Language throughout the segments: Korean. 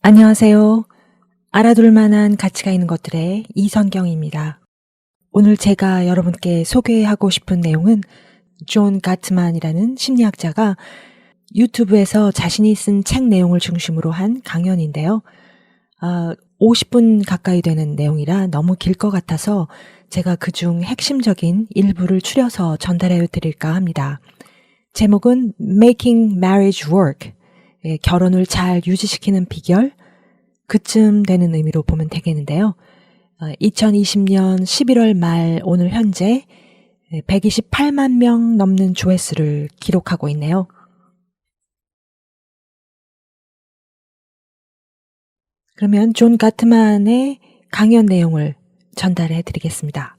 안녕하세요. 알아둘 만한 가치가 있는 것들의 이선경입니다. 오늘 제가 여러분께 소개하고 싶은 내용은 존 가트만이라는 심리학자가 유튜브에서 자신이 쓴 책 내용을 중심으로 한 강연인데요. 50분 가까이 되는 내용이라 너무 길 것 같아서 제가 그중 핵심적인 일부를 추려서 전달해 드릴까 합니다. 제목은 Making Marriage Work, 결혼을 잘 유지시키는 비결, 그쯤 되는 의미로 보면 되겠는데요. 2020년 11월 말 오늘 현재 128만 명 넘는 조회수를 기록하고 있네요. 그러면 존 가트만의 강연 내용을 전달해 드리겠습니다.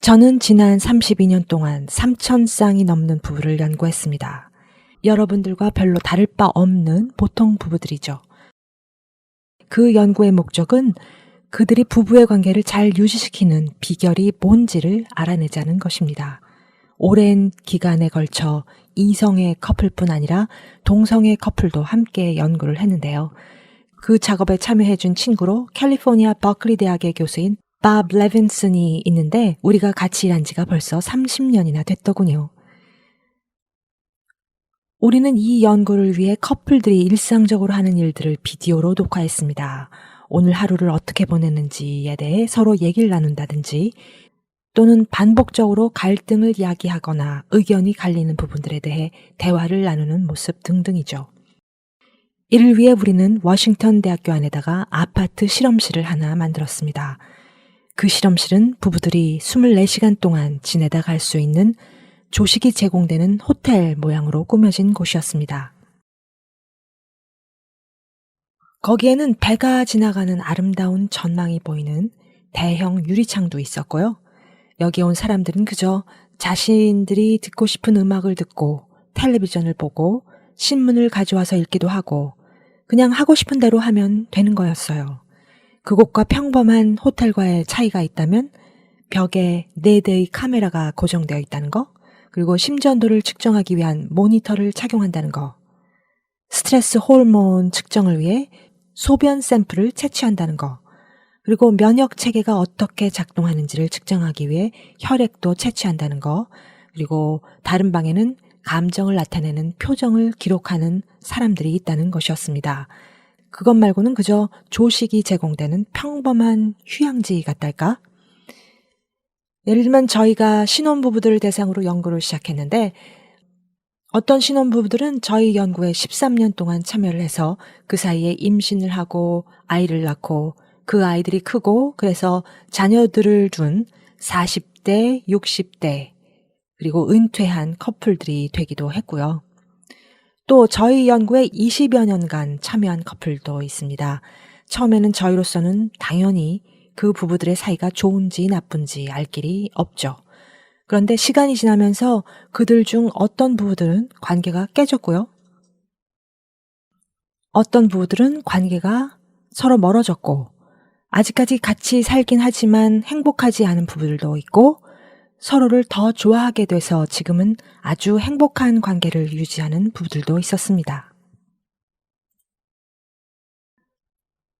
저는 지난 32년 동안 3,000쌍이 넘는 부부를 연구했습니다. 여러분들과 별로 다를 바 없는 보통 부부들이죠. 그 연구의 목적은 그들이 부부의 관계를 잘 유지시키는 비결이 뭔지를 알아내자는 것입니다. 오랜 기간에 걸쳐 이성의 커플뿐 아니라 동성의 커플도 함께 연구를 했는데요. 그 작업에 참여해준 친구로 캘리포니아 버클리 대학의 교수인 밥 레빈슨이 있는데 우리가 같이 일한 지가 벌써 30년이나 됐더군요. 우리는 이 연구를 위해 커플들이 일상적으로 하는 일들을 비디오로 녹화했습니다. 오늘 하루를 어떻게 보냈는지에 대해 서로 얘기를 나눈다든지 또는 반복적으로 갈등을 이야기하거나 의견이 갈리는 부분들에 대해 대화를 나누는 모습 등등이죠. 이를 위해 우리는 워싱턴 대학교 안에다가 아파트 실험실을 하나 만들었습니다. 그 실험실은 부부들이 24시간 동안 지내다 갈 수 있는 조식이 제공되는 호텔 모양으로 꾸며진 곳이었습니다. 거기에는 배가 지나가는 아름다운 전망이 보이는 대형 유리창도 있었고요. 여기 온 사람들은 그저 자신들이 듣고 싶은 음악을 듣고 텔레비전을 보고 신문을 가져와서 읽기도 하고 그냥 하고 싶은 대로 하면 되는 거였어요. 그곳과 평범한 호텔과의 차이가 있다면 벽에 4대의 카메라가 고정되어 있다는 거, 그리고 심전도를 측정하기 위한 모니터를 착용한다는 거, 스트레스 호르몬 측정을 위해 소변 샘플을 채취한다는 거, 그리고 면역 체계가 어떻게 작동하는지를 측정하기 위해 혈액도 채취한다는 거, 그리고 다른 방에는 감정을 나타내는 표정을 기록하는 사람들이 있다는 것이었습니다. 그것 말고는 그저 조식이 제공되는 평범한 휴양지 같달까? 예를 들면 저희가 신혼부부들을 대상으로 연구를 시작했는데 어떤 신혼부부들은 저희 연구에 13년 동안 참여를 해서 그 사이에 임신을 하고 아이를 낳고 그 아이들이 크고 그래서 자녀들을 둔 40대, 60대 그리고 은퇴한 커플들이 되기도 했고요. 또 저희 연구에 20여 년간 참여한 커플도 있습니다. 처음에는 저희로서는 당연히 그 부부들의 사이가 좋은지 나쁜지 알 길이 없죠. 그런데 시간이 지나면서 그들 중 어떤 부부들은 관계가 깨졌고요. 어떤 부부들은 관계가 서로 멀어졌고 아직까지 같이 살긴 하지만 행복하지 않은 부부들도 있고 서로를 더 좋아하게 돼서 지금은 아주 행복한 관계를 유지하는 부부들도 있었습니다.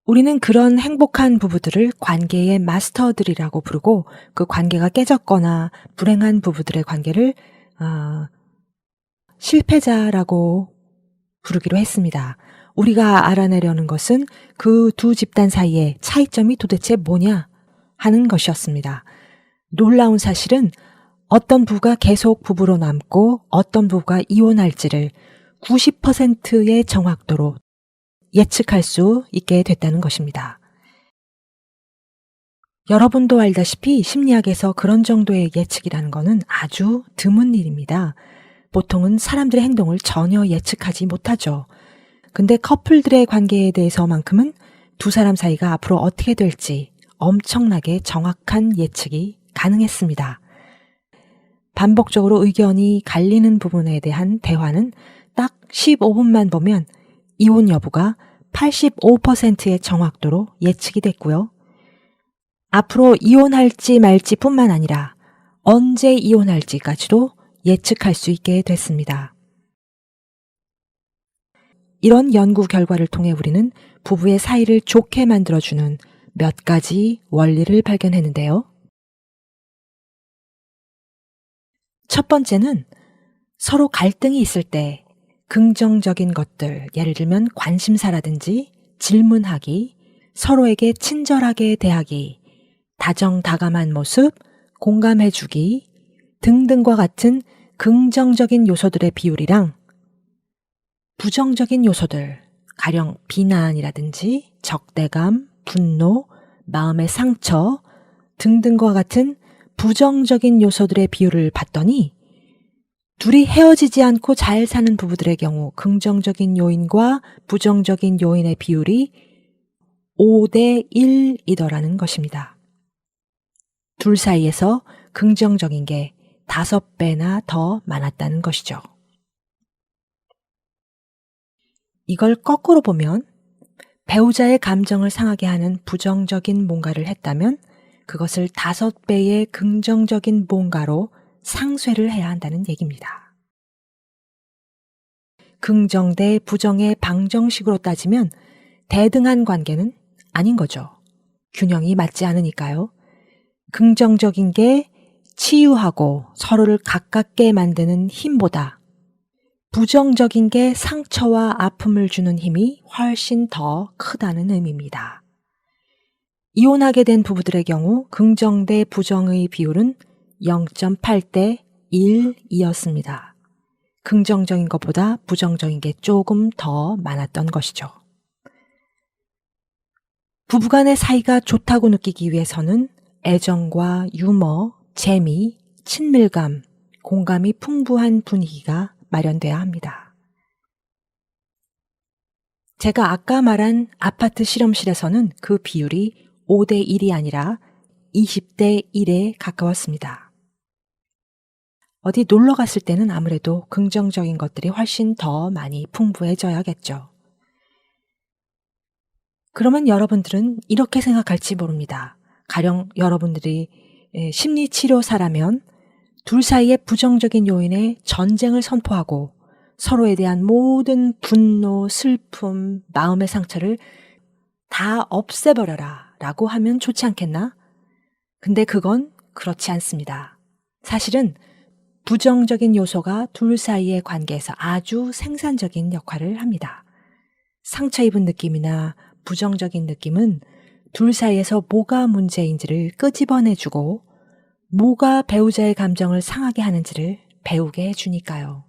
우리는 그런 행복한 부부들을 관계의 마스터들이라고 부르고 그 관계가 깨졌거나 불행한 부부들의 관계를 실패자라고 부르기로 했습니다. 우리가 알아내려는 것은 그 두 집단 사이의 차이점이 도대체 뭐냐 하는 것이었습니다. 놀라운 사실은 어떤 부부가 계속 부부로 남고 어떤 부부가 이혼할지를 90%의 정확도로 예측할 수 있게 됐다는 것입니다. 여러분도 알다시피 심리학에서 그런 정도의 예측이라는 것은 아주 드문 일입니다. 보통은 사람들의 행동을 전혀 예측하지 못하죠. 근데 커플들의 관계에 대해서만큼은 두 사람 사이가 앞으로 어떻게 될지 엄청나게 정확한 예측이 가능했습니다. 반복적으로 의견이 갈리는 부분에 대한 대화는 딱 15분만 보면 이혼 여부가 85%의 정확도로 예측이 됐고요. 앞으로 이혼할지 말지 뿐만 아니라 언제 이혼할지까지도 예측할 수 있게 됐습니다. 이런 연구 결과를 통해 우리는 부부의 사이를 좋게 만들어주는 몇 가지 원리를 발견했는데요. 첫 번째는 서로 갈등이 있을 때 긍정적인 것들, 예를 들면 관심사라든지 질문하기, 서로에게 친절하게 대하기, 다정다감한 모습, 공감해주기 등등과 같은 긍정적인 요소들의 비율이랑 부정적인 요소들, 가령 비난이라든지 적대감, 분노, 마음의 상처 등등과 같은 부정적인 요소들의 비율을 봤더니 둘이 헤어지지 않고 잘 사는 부부들의 경우 긍정적인 요인과 부정적인 요인의 비율이 5대 1이더라는 것입니다. 둘 사이에서 긍정적인 게 5배나 더 많았다는 것이죠. 이걸 거꾸로 보면 배우자의 감정을 상하게 하는 부정적인 뭔가를 했다면 그것을 5배의 긍정적인 뭔가로 상쇄를 해야 한다는 얘기입니다. 긍정 대 부정의 방정식으로 따지면 대등한 관계는 아닌 거죠. 균형이 맞지 않으니까요. 긍정적인 게 치유하고 서로를 가깝게 만드는 힘보다 부정적인 게 상처와 아픔을 주는 힘이 훨씬 더 크다는 의미입니다. 이혼하게 된 부부들의 경우 긍정 대 부정의 비율은 0.8대 1이었습니다. 긍정적인 것보다 부정적인 게 조금 더 많았던 것이죠. 부부간의 사이가 좋다고 느끼기 위해서는 애정과 유머, 재미, 친밀감, 공감이 풍부한 분위기가 마련돼야 합니다. 제가 아까 말한 아파트 실험실에서는 그 비율이 5대 1이 아니라 20대 1에 가까웠습니다. 어디 놀러 갔을 때는 아무래도 긍정적인 것들이 훨씬 더 많이 풍부해져야겠죠. 그러면 여러분들은 이렇게 생각할지 모릅니다. 가령 여러분들이 심리치료사라면 둘 사이의 부정적인 요인에 전쟁을 선포하고 서로에 대한 모든 분노, 슬픔, 마음의 상처를 다 없애버려라 라고 하면 좋지 않겠나? 근데 그건 그렇지 않습니다. 사실은 부정적인 요소가 둘 사이의 관계에서 아주 생산적인 역할을 합니다. 상처 입은 느낌이나 부정적인 느낌은 둘 사이에서 뭐가 문제인지를 끄집어내주고 뭐가 배우자의 감정을 상하게 하는지를 배우게 해주니까요.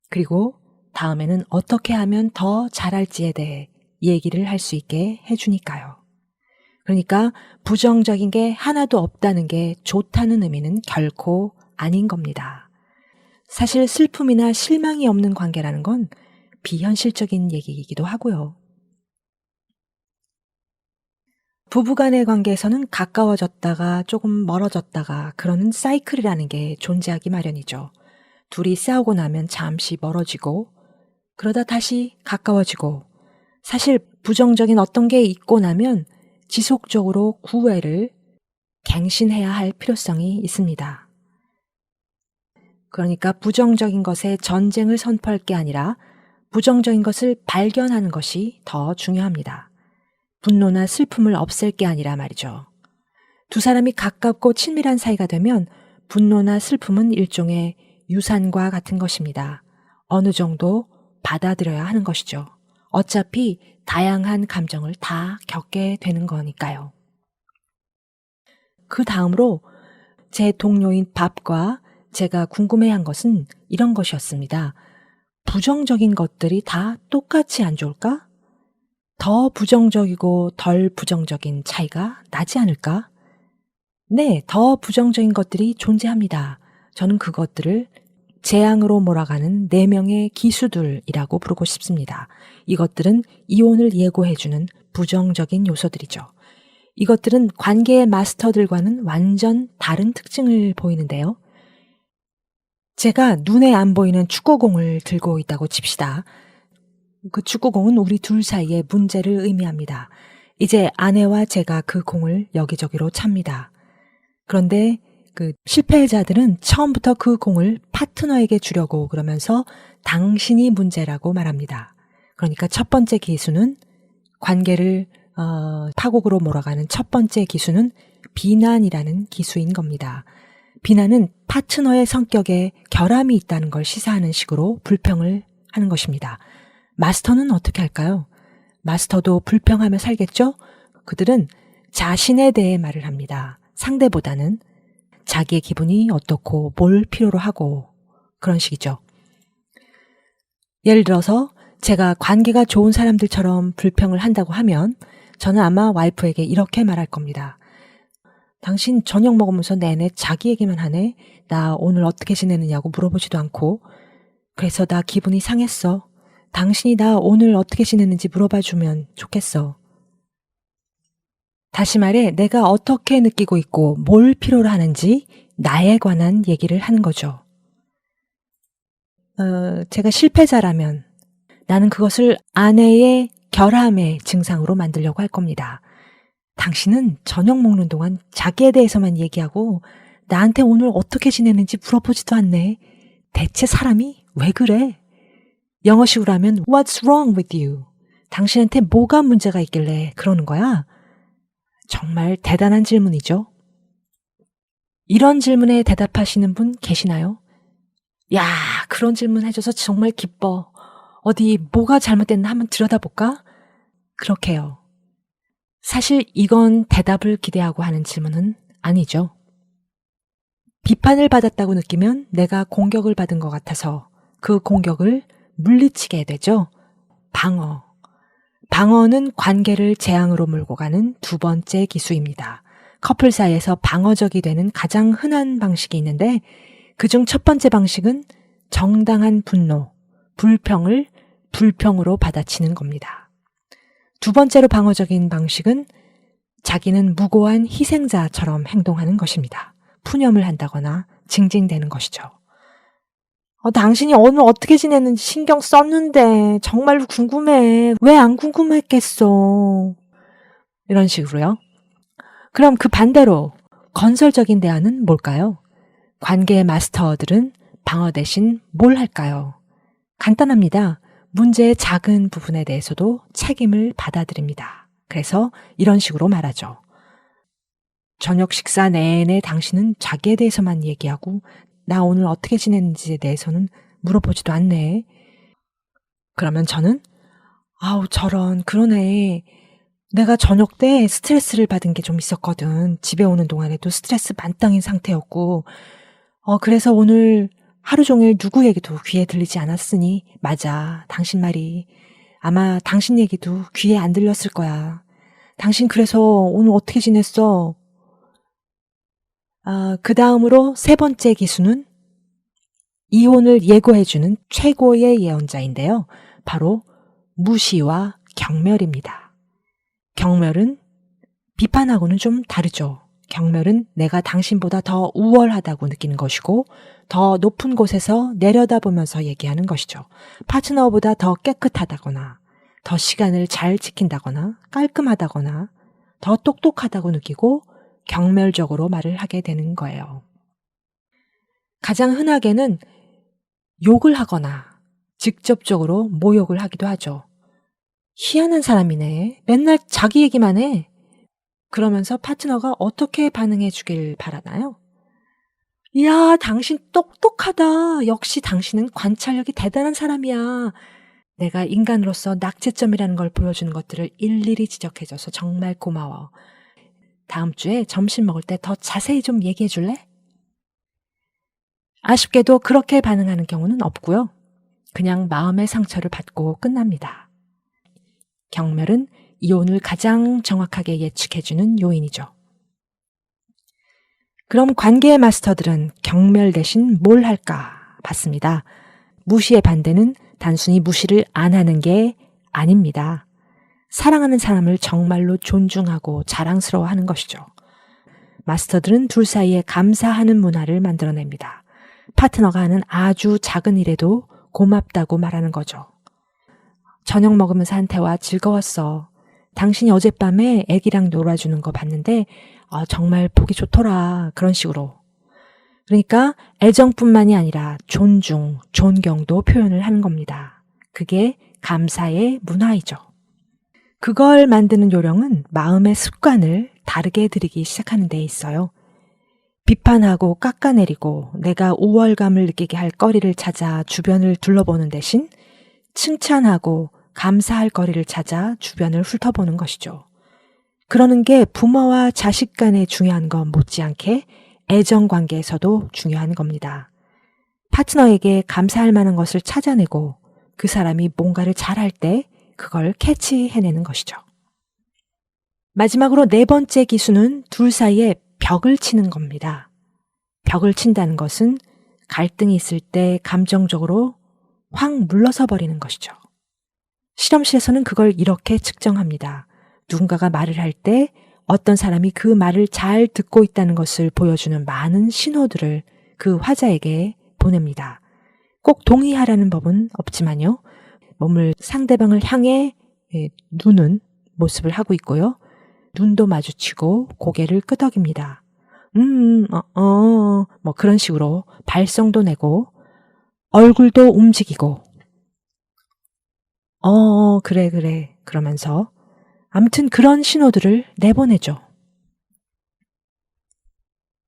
그리고 다음에는 어떻게 하면 더 잘할지에 대해 얘기를 할 수 있게 해주니까요. 그러니까 부정적인 게 하나도 없다는 게 좋다는 의미는 결코 아닌 겁니다. 사실 슬픔이나 실망이 없는 관계라는 건 비현실적인 얘기이기도 하고요. 부부간의 관계에서는 가까워졌다가 조금 멀어졌다가 그러는 사이클이라는 게 존재하기 마련이죠. 둘이 싸우고 나면 잠시 멀어지고 그러다 다시 가까워지고 사실 부정적인 어떤 게 있고 나면 지속적으로 구애를 갱신해야 할 필요성이 있습니다. 그러니까 부정적인 것에 전쟁을 선포할 게 아니라 부정적인 것을 발견하는 것이 더 중요합니다. 분노나 슬픔을 없앨 게 아니라 말이죠. 두 사람이 가깝고 친밀한 사이가 되면 분노나 슬픔은 일종의 유산과 같은 것입니다. 어느 정도 받아들여야 하는 것이죠. 어차피 다양한 감정을 다 겪게 되는 거니까요. 그 다음으로 제 동료인 밥과 제가 궁금해한 것은 이런 것이었습니다. 부정적인 것들이 다 똑같이 안 좋을까? 더 부정적이고 덜 부정적인 차이가 나지 않을까? 네, 더 부정적인 것들이 존재합니다. 저는 그것들을 재앙으로 몰아가는 4명의 기수들이라고 부르고 싶습니다. 이것들은 이혼을 예고해주는 부정적인 요소들이죠. 이것들은 관계의 마스터들과는 완전 다른 특징을 보이는데요. 제가 눈에 안 보이는 축구공을 들고 있다고 칩시다. 그 축구공은 우리 둘 사이의 문제를 의미합니다. 이제 아내와 제가 그 공을 여기저기로 찹니다. 그런데 그 실패자들은 처음부터 그 공을 파트너에게 주려고 그러면서 당신이 문제라고 말합니다. 그러니까 첫 번째 기수는 관계를 파국으로 몰아가는 첫 번째 기수는 비난이라는 기수인 겁니다. 비난은 파트너의 성격에 결함이 있다는 걸 시사하는 식으로 불평을 하는 것입니다. 마스터는 어떻게 할까요? 마스터도 불평하며 살겠죠? 그들은 자신에 대해 말을 합니다. 상대보다는 자기의 기분이 어떻고 뭘 필요로 하고 그런 식이죠. 예를 들어서 제가 관계가 좋은 사람들처럼 불평을 한다고 하면 저는 아마 와이프에게 이렇게 말할 겁니다. 당신 저녁 먹으면서 내내 자기 얘기만 하네. 나 오늘 어떻게 지내느냐고 물어보지도 않고. 그래서 나 기분이 상했어. 당신이 나 오늘 어떻게 지냈는지 물어봐주면 좋겠어. 다시 말해 내가 어떻게 느끼고 있고 뭘 필요로 하는지 나에 관한 얘기를 하는 거죠. 제가 실패자라면 나는 그것을 아내의 결함의 증상으로 만들려고 할 겁니다. 당신은 저녁 먹는 동안 자기에 대해서만 얘기하고 나한테 오늘 어떻게 지내는지 물어보지도 않네. 대체 사람이 왜 그래? 영어식으로 하면 What's wrong with you? 당신한테 뭐가 문제가 있길래 그러는 거야? 정말 대단한 질문이죠. 이런 질문에 대답하시는 분 계시나요? 야, 그런 질문 해줘서 정말 기뻐. 어디 뭐가 잘못됐나 한번 들여다볼까? 그렇게요. 사실 이건 대답을 기대하고 하는 질문은 아니죠. 비판을 받았다고 느끼면 내가 공격을 받은 것 같아서 그 공격을 물리치게 되죠. 방어. 방어는 관계를 재앙으로 몰고 가는 두 번째 기수입니다. 커플 사이에서 방어적이 되는 가장 흔한 방식이 있는데 그중 첫 번째 방식은 정당한 분노, 불평을 불평으로 받아치는 겁니다. 두 번째로 방어적인 방식은 자기는 무고한 희생자처럼 행동하는 것입니다. 푸념을 한다거나 징징대는 것이죠. 당신이 오늘 어떻게 지냈는지 신경 썼는데 정말로 궁금해. 왜 안 궁금했겠어. 이런 식으로요. 그럼 그 반대로 건설적인 대안은 뭘까요? 관계의 마스터들은 방어 대신 뭘 할까요? 간단합니다. 문제의 작은 부분에 대해서도 책임을 받아들입니다. 그래서 이런 식으로 말하죠. 저녁 식사 내내 당신은 자기에 대해서만 얘기하고 나 오늘 어떻게 지냈는지에 대해서는 물어보지도 않네. 그러면 저는 아우 저런 그러네. 내가 저녁 때 스트레스를 받은 게 좀 있었거든. 집에 오는 동안에도 스트레스 만땅인 상태였고 그래서 오늘 하루 종일 누구 얘기도 귀에 들리지 않았으니 맞아. 당신 말이 아마 당신 얘기도 귀에 안 들렸을 거야. 당신 그래서 오늘 어떻게 지냈어? 그 다음으로 세 번째 기수는 이혼을 예고해주는 최고의 예언자인데요. 바로 무시와 경멸입니다. 경멸은 비판하고는 좀 다르죠. 경멸은 내가 당신보다 더 우월하다고 느끼는 것이고 더 높은 곳에서 내려다보면서 얘기하는 것이죠. 파트너보다 더 깨끗하다거나 더 시간을 잘 지킨다거나 깔끔하다거나 더 똑똑하다고 느끼고 경멸적으로 말을 하게 되는 거예요. 가장 흔하게는 욕을 하거나 직접적으로 모욕을 하기도 하죠. 희한한 사람이네. 맨날 자기 얘기만 해. 그러면서 파트너가 어떻게 반응해 주길 바라나요? 이야, 당신 똑똑하다. 역시 당신은 관찰력이 대단한 사람이야. 내가 인간으로서 낙제점이라는 걸 보여주는 것들을 일일이 지적해줘서 정말 고마워. 다음 주에 점심 먹을 때 더 자세히 좀 얘기해 줄래? 아쉽게도 그렇게 반응하는 경우는 없고요. 그냥 마음의 상처를 받고 끝납니다. 경멸은 이혼을 가장 정확하게 예측해주는 요인이죠. 그럼 관계의 마스터들은 경멸 대신 뭘 할까 봤습니다. 무시의 반대는 단순히 무시를 안 하는 게 아닙니다. 사랑하는 사람을 정말로 존중하고 자랑스러워하는 것이죠. 마스터들은 둘 사이에 감사하는 문화를 만들어냅니다. 파트너가 하는 아주 작은 일에도 고맙다고 말하는 거죠. 저녁 먹으면서 한 대화 즐거웠어. 당신이 어젯밤에 애기랑 놀아주는 거 봤는데 정말 보기 좋더라. 그런 식으로. 그러니까 애정뿐만이 아니라 존중, 존경도 표현을 하는 겁니다. 그게 감사의 문화이죠. 그걸 만드는 요령은 마음의 습관을 다르게 들이기 시작하는 데 있어요. 비판하고 깎아내리고 내가 우월감을 느끼게 할 거리를 찾아 주변을 둘러보는 대신 칭찬하고 감사할 거리를 찾아 주변을 훑어보는 것이죠. 그러는 게 부모와 자식 간에 중요한 것 못지않게 애정 관계에서도 중요한 겁니다. 파트너에게 감사할 만한 것을 찾아내고 그 사람이 뭔가를 잘할 때 그걸 캐치해내는 것이죠. 마지막으로 네 번째 기술은 둘 사이에 벽을 치는 겁니다. 벽을 친다는 것은 갈등이 있을 때 감정적으로 확 물러서 버리는 것이죠. 실험실에서는 그걸 이렇게 측정합니다. 누군가가 말을 할 때 어떤 사람이 그 말을 잘 듣고 있다는 것을 보여주는 많은 신호들을 그 화자에게 보냅니다. 꼭 동의하라는 법은 없지만요. 몸을 상대방을 향해 누는 모습을 하고 있고요. 눈도 마주치고 고개를 끄덕입니다. 뭐 그런 식으로 발성도 내고 얼굴도 움직이고 그래 그러면서 아무튼 그런 신호들을 내보내죠.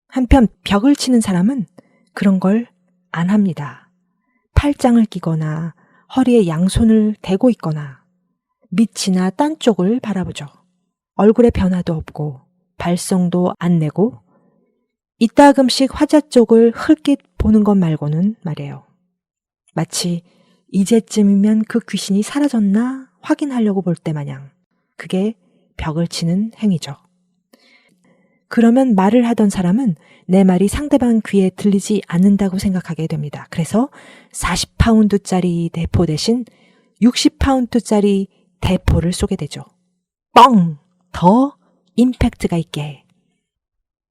한편 벽을 치는 사람은 그런 걸 안 합니다. 팔짱을 끼거나 허리에 양손을 대고 있거나 밑이나 딴 쪽을 바라보죠. 얼굴에 변화도 없고 발성도 안 내고 이따금씩 화자 쪽을 흘낏 보는 것 말고는 말이에요. 마치 이제쯤이면 그 귀신이 사라졌나 확인하려고 볼 때 마냥 그게 벽을 치는 행위죠. 그러면 말을 하던 사람은 내 말이 상대방 귀에 들리지 않는다고 생각하게 됩니다. 그래서 40파운드짜리 대포 대신 60파운드짜리 대포를 쏘게 되죠. 뻥! 더 임팩트가 있게.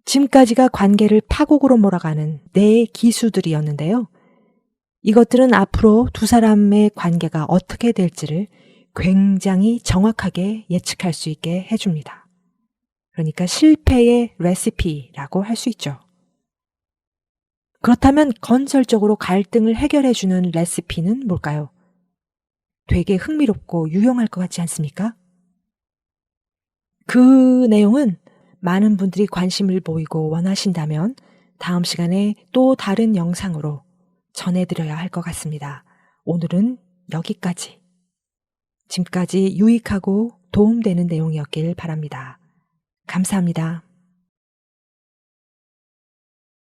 지금까지가 관계를 파국으로 몰아가는 네 기수들이었는데요. 이것들은 앞으로 두 사람의 관계가 어떻게 될지를 굉장히 정확하게 예측할 수 있게 해줍니다. 그러니까 실패의 레시피라고 할 수 있죠. 그렇다면 건설적으로 갈등을 해결해주는 레시피는 뭘까요? 되게 흥미롭고 유용할 것 같지 않습니까? 그 내용은 많은 분들이 관심을 보이고 원하신다면 다음 시간에 또 다른 영상으로 전해드려야 할 것 같습니다. 오늘은 여기까지. 지금까지 유익하고 도움되는 내용이었길 바랍니다. 감사합니다.